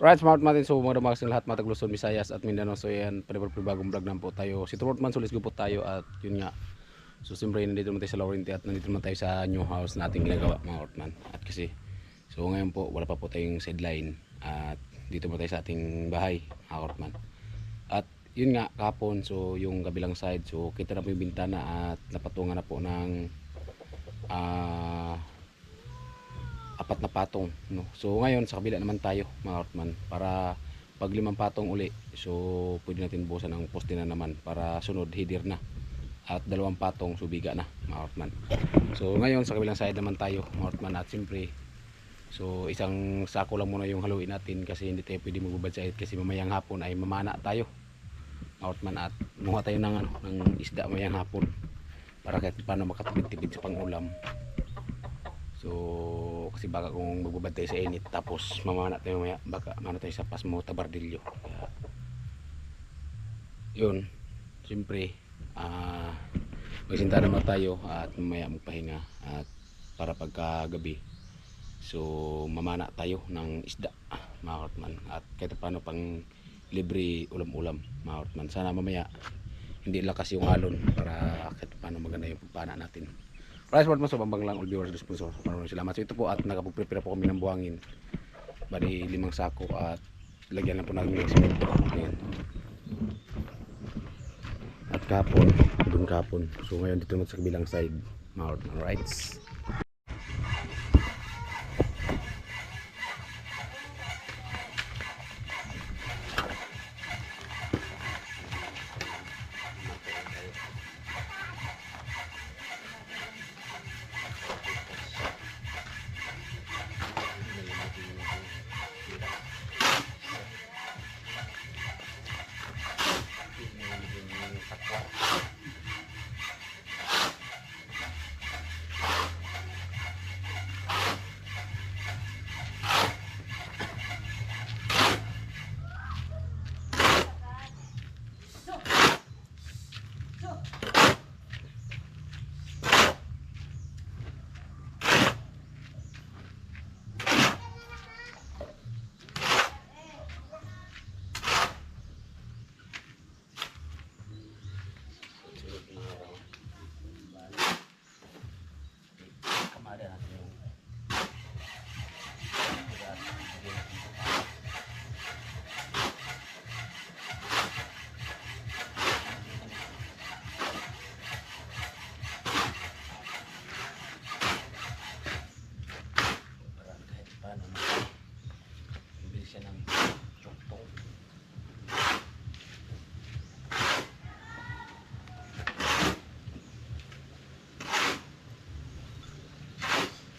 Right, smart natin. So, mga dumakas ng lahat, mga Luzon, Visayas at Mindanao. So, yan, panibagong vlog na po tayo. Si Turotman, so let's go po tayo. At yun nga. So, siyempre, nandito naman tayo sa Laurenti at nandito naman tayo sa new house na ating ginagawa, mga Ortman. At kasi, so ngayon po, wala pa po tayong sideline. At dito mo tayo sa ating bahay, mga Ortman. At yun nga, kahapon, so yung kabilang side, so kita na po yung bintana at napatungan na po ng apat na patong, no? So ngayon sa kabila naman tayo, mga Ortman, para pag 5 patong uli, so pwede natin buusan ng poste na naman para sunod header na at 2 patong subiga na, mga Ortman. So ngayon sa kabilang side naman tayo, mga Ortman, at siyempre so isang sako lang muna yung haluin natin kasi hindi tayo pwede magbubad sa it kasi mamayang hapon ay mamana tayo, mga Ortman, at muha tayo ng isda mamayang hapon para kahit paano makatipid-tipid sa pangulam. So kasi baka kung magbubad tayo sa init tapos mamana tayo mamaya, baka mana tayo sa Pasmo Tabardillo. Kaya yun, siyempre magsinta naman tayo at mamaya magpahinga at para pagkagabi so mamana tayo ng isda, mga Ortman, at kahit paano pang libre ulam-ulam, mga Ortman. Sana mamaya hindi lakas yung alon para kahit paano maganda yung pagpana natin. Price worth mo sa bambang lang all viewers sponsor. Maraming salamat. So ito po at nakapag-prepare po kami ng buhangin. Bali 5 sako at lagyan lang po natin ng semento. Ayan. At kapon, doon kapon. So ngayon dito naman sa kabilang side, mga Ortman, right?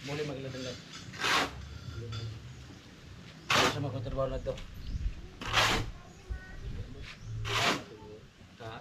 Muli magladangan. Ano sa mga kontrabaho na to? Ha?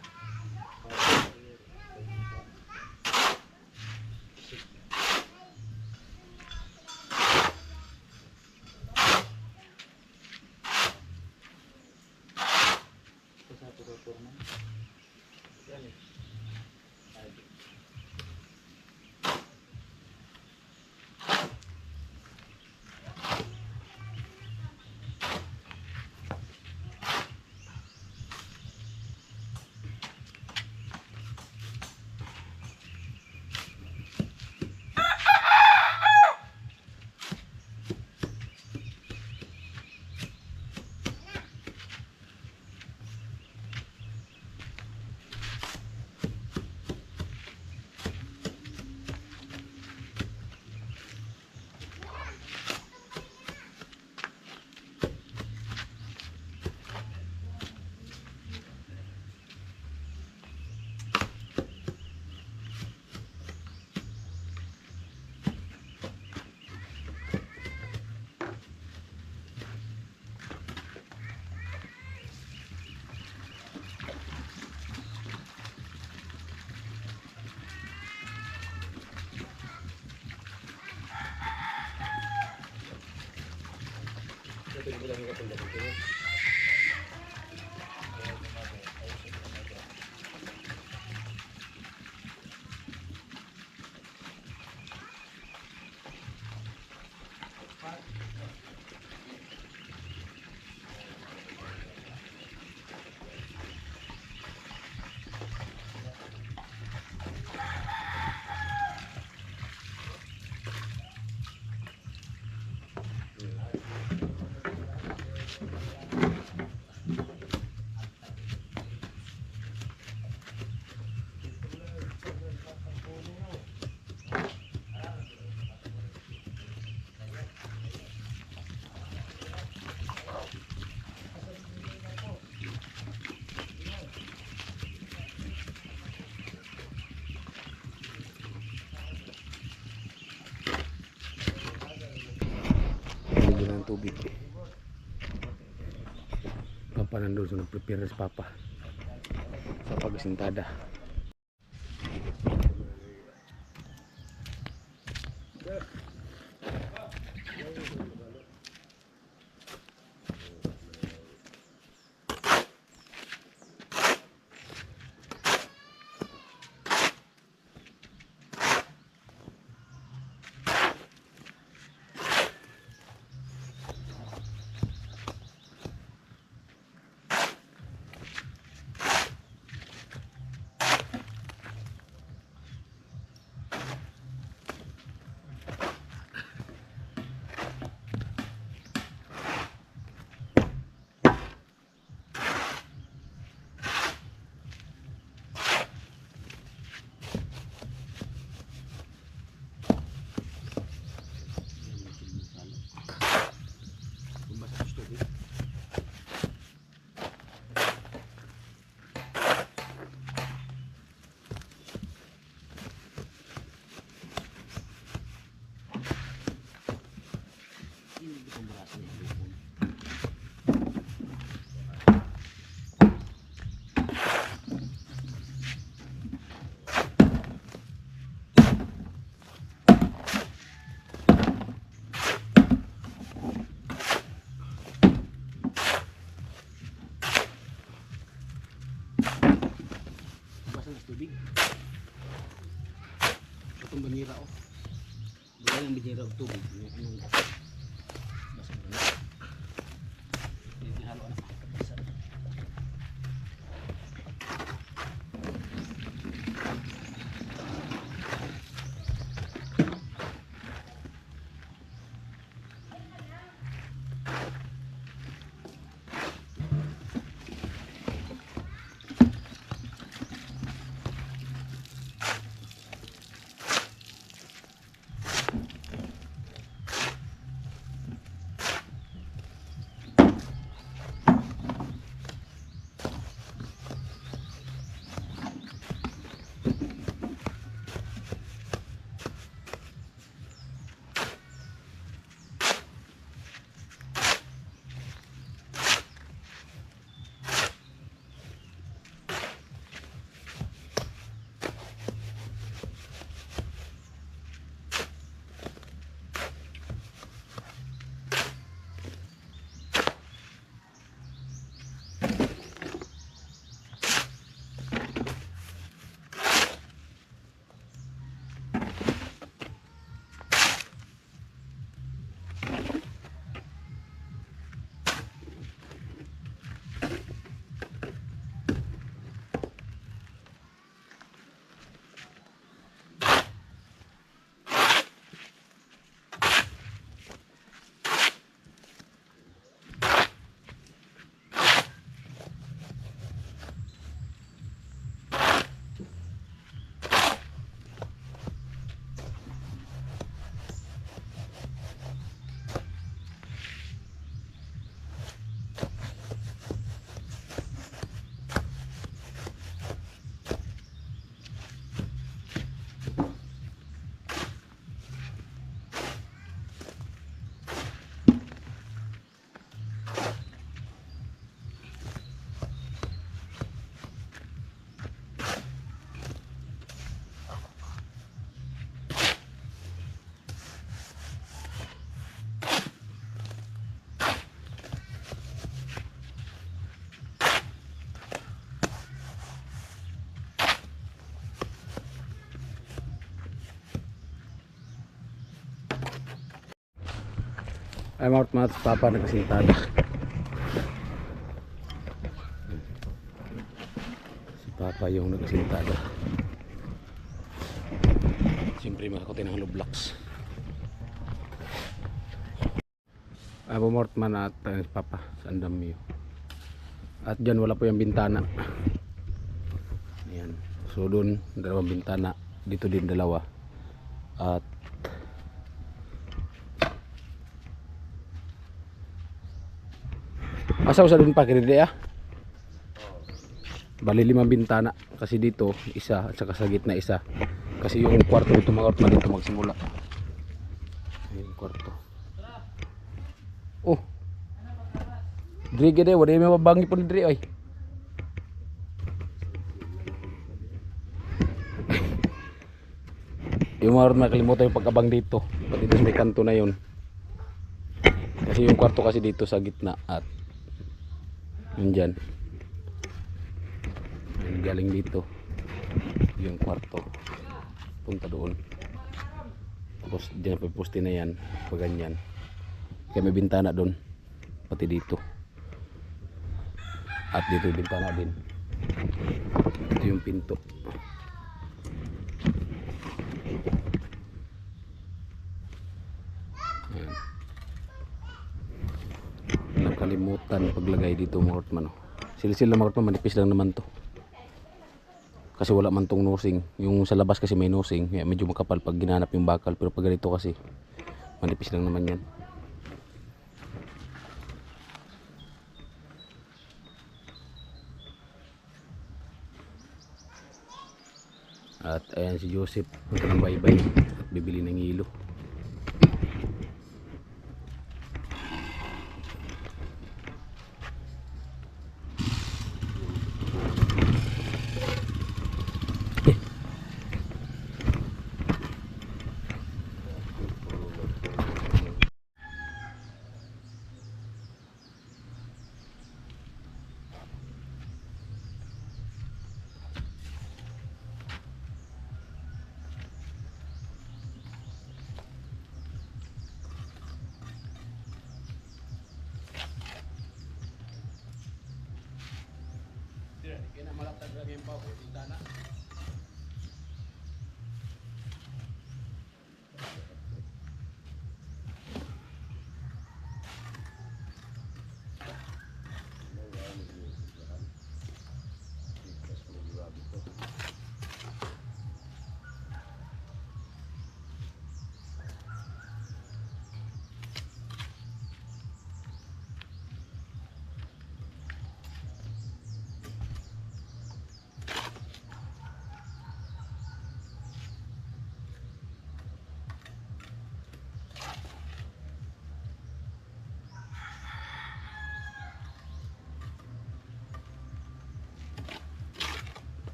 ng tubig. Papa nandun, so nag-prepare si Papa sa pagsintada. Tubig. Itong banira oh. Bukan ang banira ng tubig. Anong basa na. Hindi halo na. Basa. Ay mga Papa nagkasintada. Si Papa yung nagkasintada. Siyempre makakutin ng hollow blocks. Ay Mortman at Papa sa Andamio. At dyan wala po yung bintana. Ayan. So doon dalawang bintana. Dito din dalawa. At asa usa dun pa kini ah. Bali 5 bintana kasi dito isa at saka sa gitna isa. Kasi yung kwarto dito mga Mortman dito magsimula. Yung kwarto. Oh, diri gede wala may mabangi po diri ay. Yung mga nakalimutan yung pagkabang dito. Pati doon sa may kanto na yun. Kasi yung kwarto kasi dito sa gitna at yun dyan. Yung galing dito. Yung kwarto. Punta doon. Tapos dyan pa poste na yan. Pag ganyan. Kaya may bintana doon. Pati dito. At dito yung bintana din. Ito yung pinto. Ayan. Nakalimutan paglagay dito mga Hortman. Silsil na mga Hortman, manipis lang naman to. Kasi wala man tong nosing. Yung sa labas kasi may nosing. Kaya medyo makapal pag ginanap yung bakal. Pero pag ganito kasi manipis lang naman yan. At ayan si Joseph. Punta ng baybay. At bibili ng hilo. Kaya malatag lagi yung baboy, tinda na.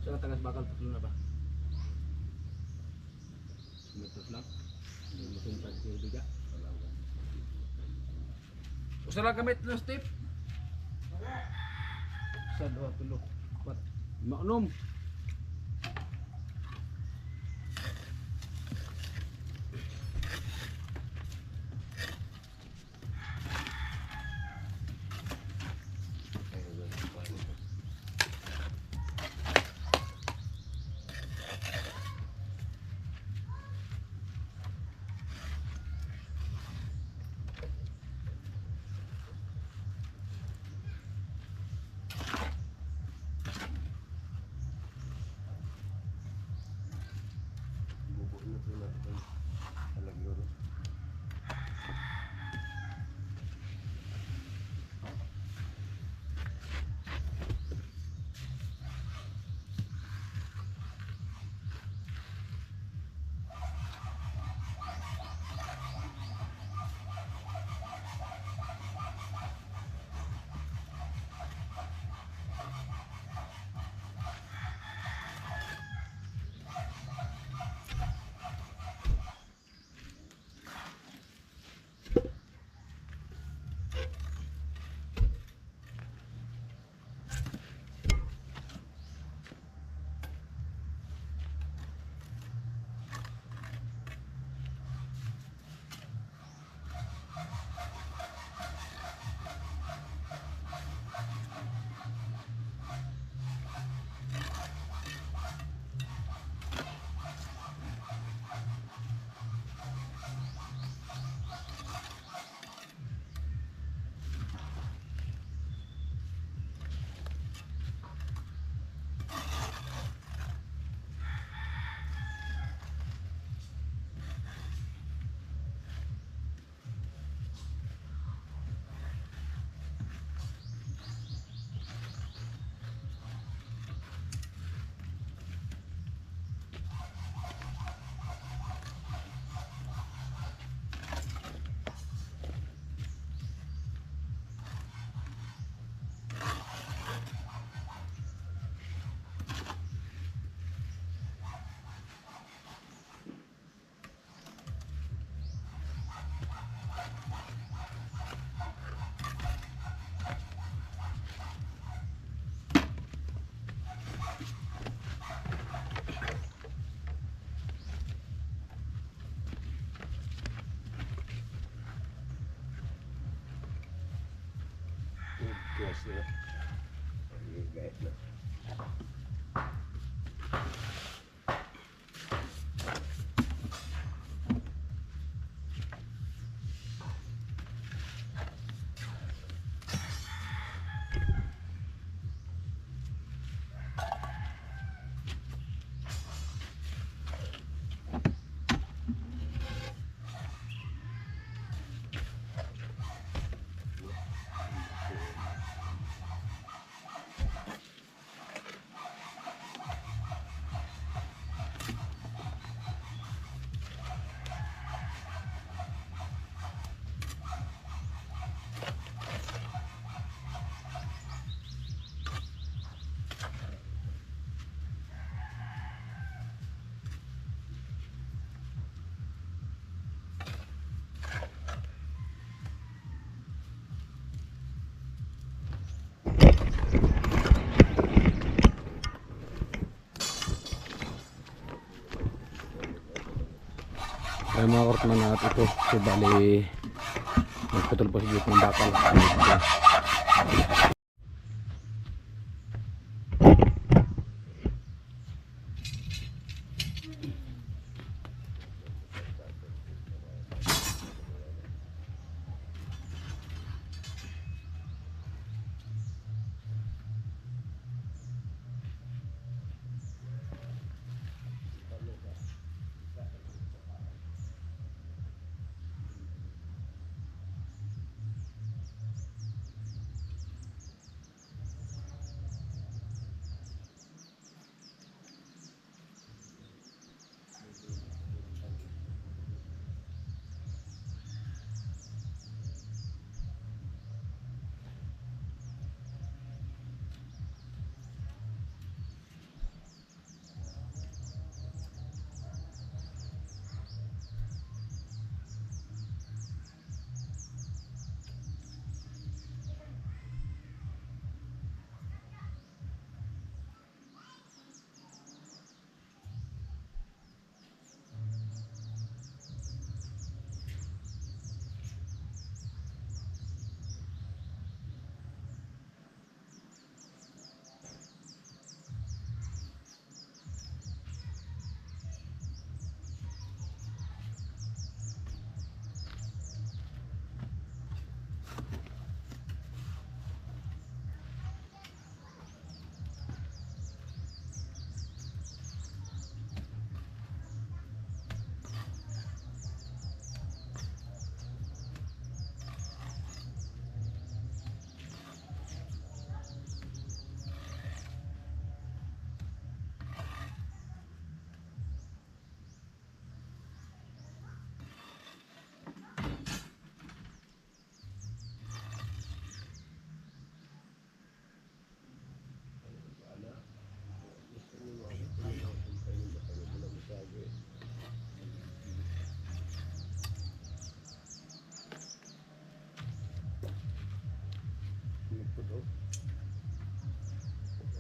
Sa tagas bakal tatlo na ba? Metros lang. Masumpad ko yung biga. Usa lang gamit ng step. Sa 2, 3, 4. Manom. Yes, sir. Okay, guys. Ay mga kortman, at ito so bali nagputol po si Jeep ng bakal.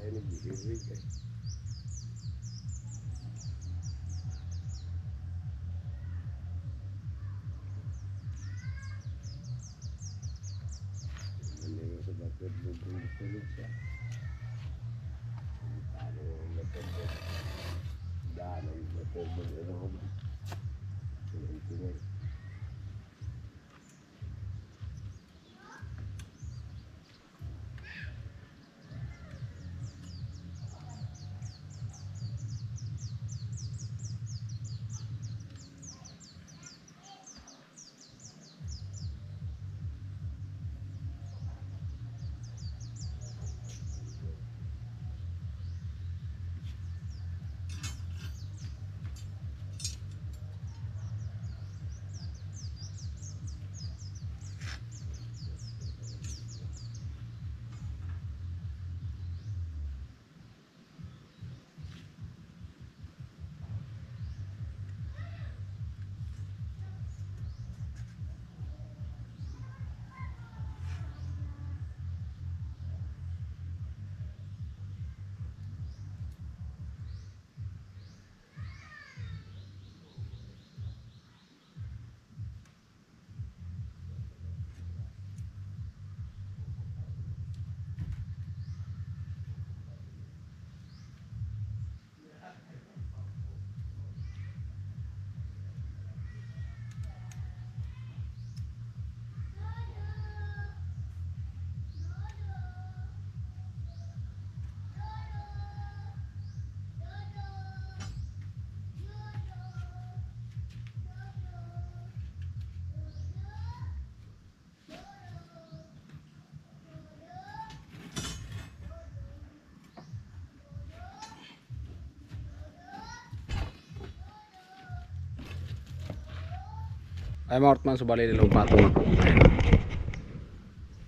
Ay, nag-iirig eh. Hindi mo sa bakit bubulog siya. Paano matagod? Daan ang matagod. Ano ko ba? Tingnan. Ay mga Ortman, so bali dalawang patong. Ayan.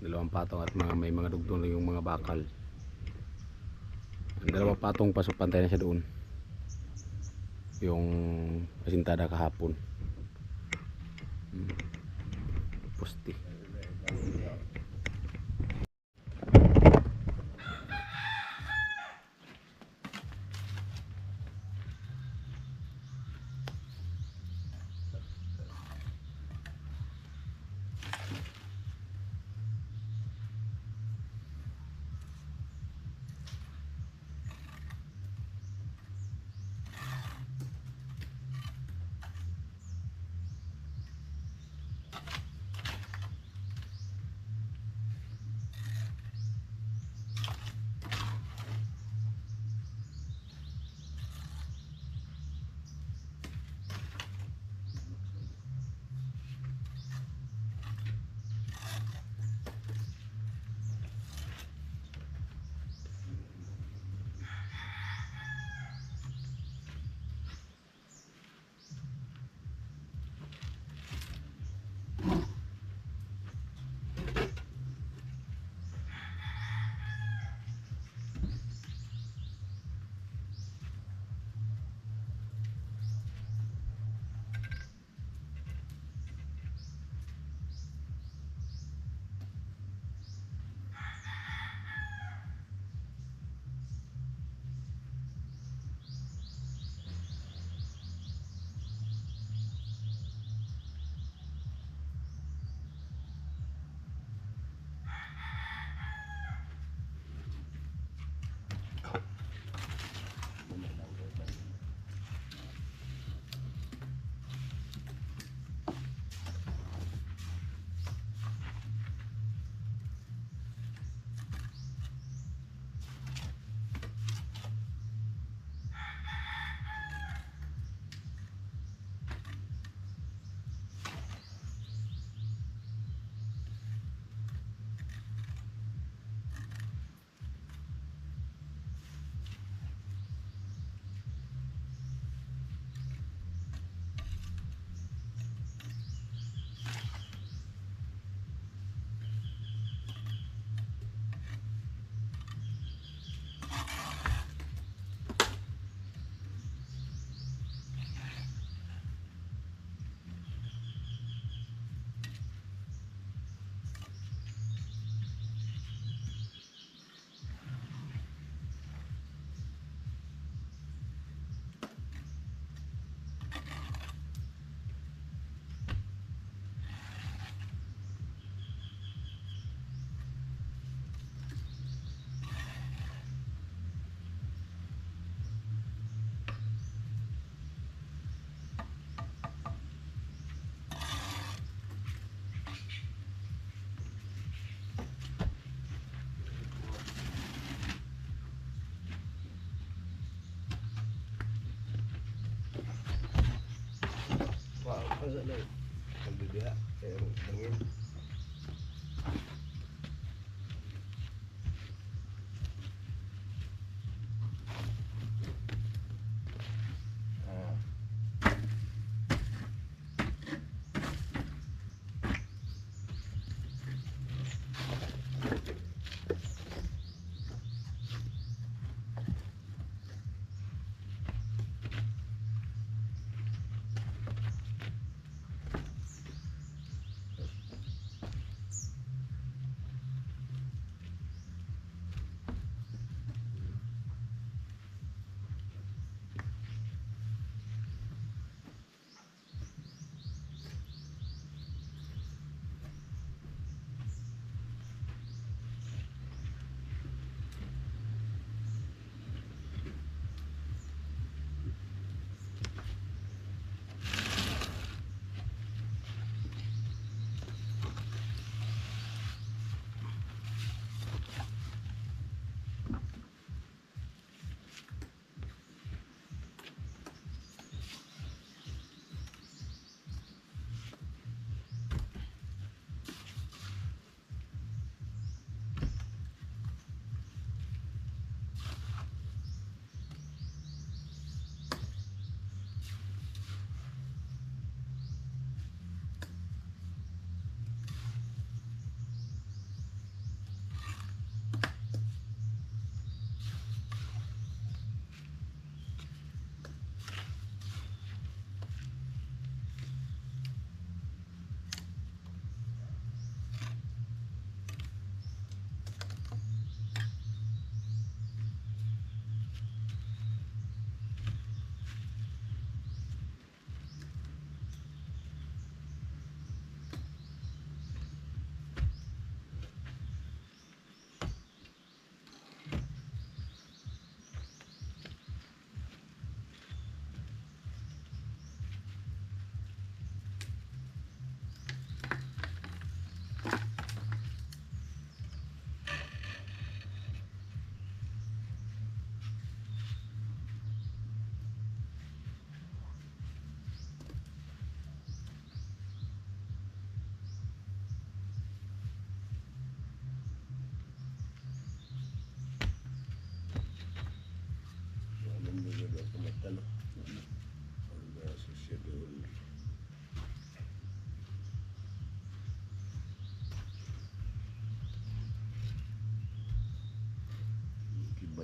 Dalawang patong at may mga dugtong na yung mga bakal. Ang dalawang patong pasok pantay na siya doon. Yung pasintada kahapon. Poste.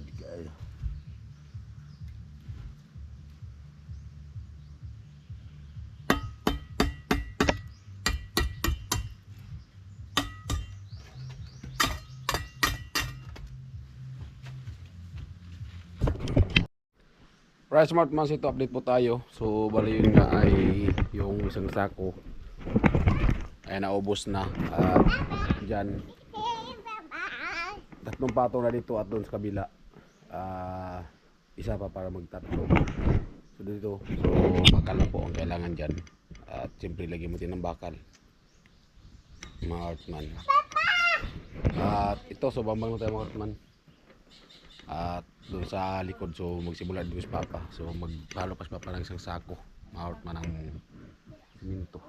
tamad kayo. Right, Smart Mans, ito update po tayo. So bali yun nga ay yung isang sako ay naubos na. At dyan, 3 patong na dito at doon sa kabila. Isa pa para magtatlo. So dito, so bakal na po ang kailangan dyan. At siyempre lagyan mo din ng bakal, mga Artman. At ito, so bambang na tayo mga Artman. At doon sa likod, so magsimula din si Papa. So maghalo pa si Papa ng isang sako, mga Artman, ng siminto.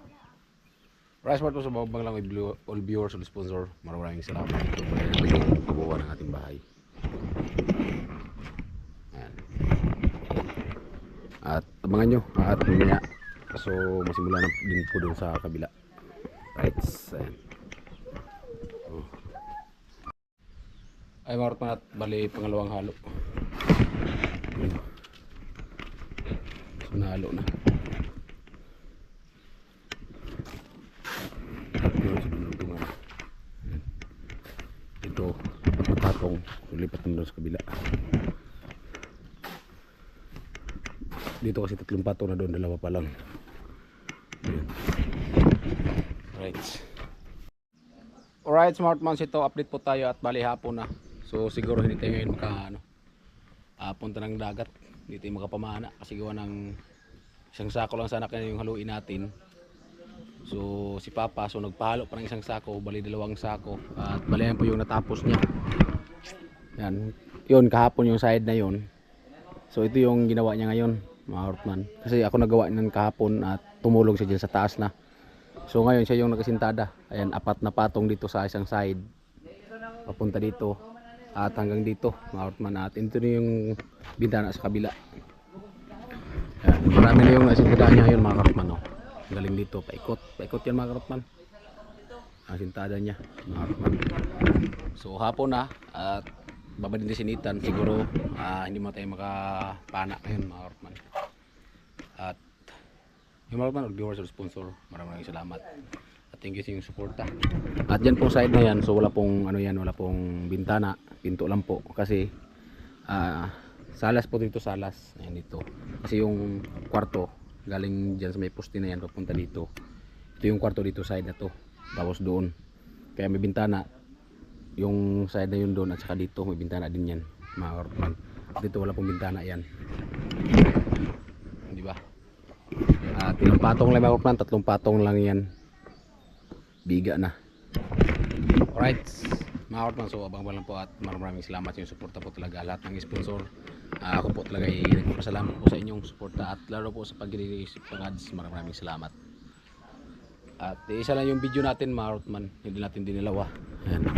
Rice Mart po sa bambang lang, all viewers, all sponsor, maraming salamat. Ito po yung kabuuan ng ating bahay. Ayan. At abangan nyo, at mamaya, so masimula na din po doon sa kabila. Right, ayan. Oh. Ay mga Artman, at bali pangalawang halo. So nahalo na. Ito, patong, lipat naman sa kabila. Dito kasi 3 patong na doon, 2 pa lang. Ayan. Right. Alright, Smart Mans, ito update po tayo at bali hapon na. So siguro hindi tayo ngayon punta ng dagat. Hindi tayo makapamana kasi gawa ng isang sako lang sana kaya yung haluin natin. So si Papa, so nagpahalo pa ng isang sako, bali 2 sako. At bali yan po yung natapos niya. Yan, yun kahapon yung side na yun. So ito yung ginawa niya ngayon, mga Artman. Kasi ako nagawa niyan kahapon at tumulong siya dyan sa taas na. So ngayon siya yung nakasintada. Ayan, 4 na patong dito sa isang side. Papunta dito at hanggang dito, mga Artman. At ito na yung bintana sa kabila. Ayan, marami na yung nasintadaan niya ngayon, mga Artman. Oh. Galing dito, paikot yan mga Artman. Ang sintada niya, mga Artman. So hapon na at babalik din sinitan. Siguro hindi mo tayo makapana ngayon, mga Artman. At yung mga Artman, viewers or sponsor, maraming salamat. At thank you sa inyong suporta. At dyan pong side na yan, so wala pong wala pong bintana, pinto lang po. Kasi salas po dito, salas. Ayan dito. Kasi yung kwarto galing dyan sa may poste na yan papunta dito. Ito yung kwarto dito, side na to, tapos doon, kaya may bintana yung side na yun doon, at saka dito may bintana din yan, mga Artman. Dito wala pong bintana yan, di ba? At 3 patong lang, mga Artman, 3 patong lang yan, biga na. Alright mga Artman, so abang lang po at maraming salamat sa inyong suporta po talaga, lahat ng sponsor. Ako po talaga ay nagpapasalamat po sa inyong suporta at lalo po sa pag-release ng ads, maraming salamat. At isa lang yung video natin, mga Artman, hindi natin dinalawa. Ayan.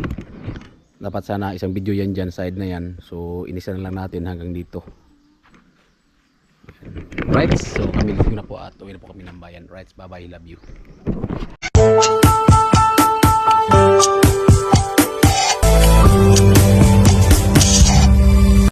Dapat sana isang video yan dyan, side na yan. So inisa na lang natin hanggang dito. Right, so kami na po at uwi na po kami ng bayan. Right, bye bye, love you.